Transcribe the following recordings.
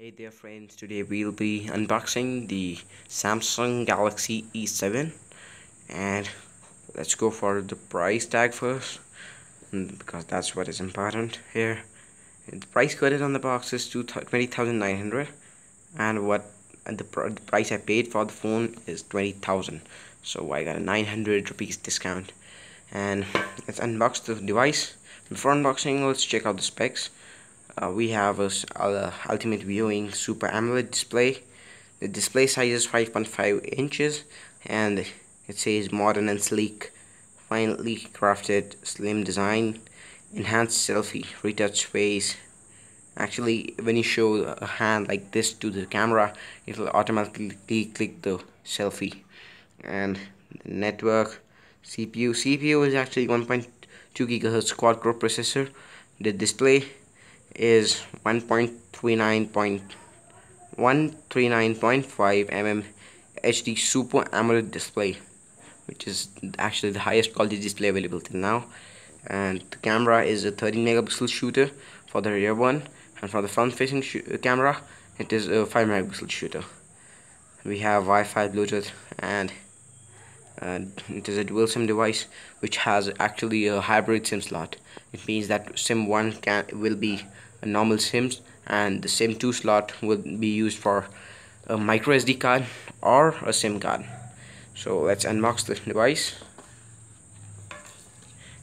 Hey there friends, today we'll be unboxing the Samsung Galaxy E7 and let's go for the price tag first because that's what is important here. The price coded on the box is 20,900 and the price I paid for the phone is 20,000, so I got a 900 rupees discount. And let's unbox the device. Before unboxing, let's check out the specs. We have a ultimate viewing super AMOLED display. The display size is 5.5 inches and it says modern and sleek, finely crafted, slim design, enhanced selfie, retouch face. Actually, when you show a hand like this to the camera, it will automatically click the selfie. And the network, CPU is actually 1.2 GHz quad core processor. The display is 139.5 mm HD Super AMOLED display, which is actually the highest quality display available till now. And the camera is a 13 megapixel shooter for the rear one, and for the front facing camera it is a 5 megapixel shooter. We have Wi-Fi, Bluetooth, and it is a dual SIM device which has actually a hybrid SIM slot. It means that SIM 1 will be a normal SIMs and the SIM 2 slot will be used for a micro SD card or a SIM card. So let's unbox the device.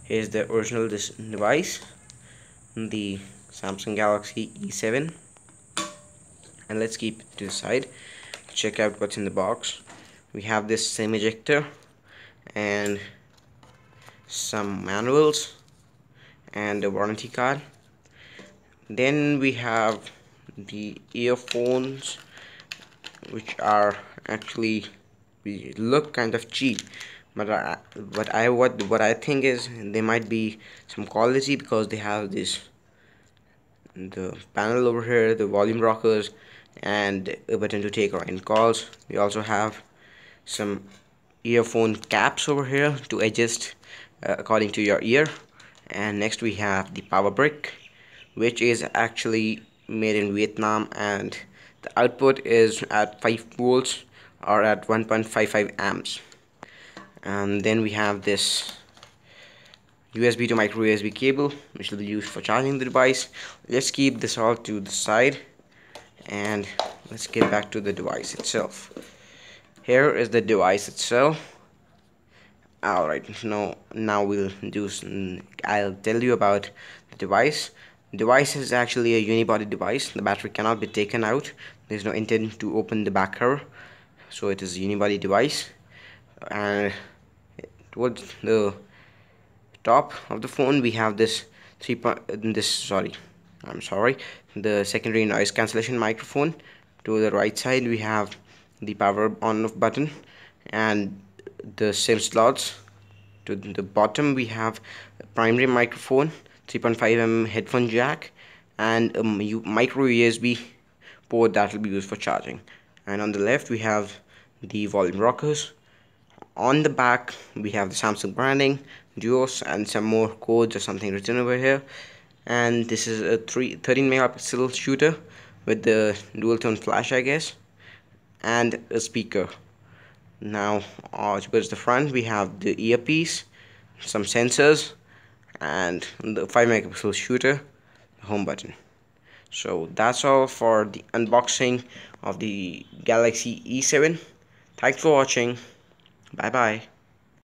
Here's the original device, the Samsung Galaxy E7, and let's keep it to the side. Check out what's in the box. We have this SIM ejector and some manuals and a warranty card. Then we have the earphones, which are actually look kind of cheap, but what I think is they might be some quality because they have the panel over here, the volume rockers, and a button to take or end calls. We also have some earphone caps over here to adjust according to your ear. And next we have the power brick, which is actually made in Vietnam, and the output is at 5 volts or at 1.55 amps. And then we have this USB to micro USB cable, which will be used for charging the device. Let's keep this all to the side and let's get back to the device itself. Here is the device itself. Alright, now I'll tell you about the device. The device is actually a unibody device. The battery cannot be taken out. There's no intent to open the back cover, so it is a unibody device. And towards the top of the phone we have the secondary noise cancellation microphone. To the right side we have the power on off button and the SIM slots. To the bottom we have a primary microphone, 3.5 mm headphone jack, and a micro USB port that will be used for charging. And on the left we have the volume rockers. On the back we have the Samsung branding, Duos, and some more codes or something written over here. And this is a 13 megapixel shooter with the dual tone flash, I guess, and a speaker. Now towards the front we have the earpiece, some sensors, and the 5 megapixel shooter, the home button. So that's all for the unboxing of the Galaxy E7. Thanks for watching. Bye bye.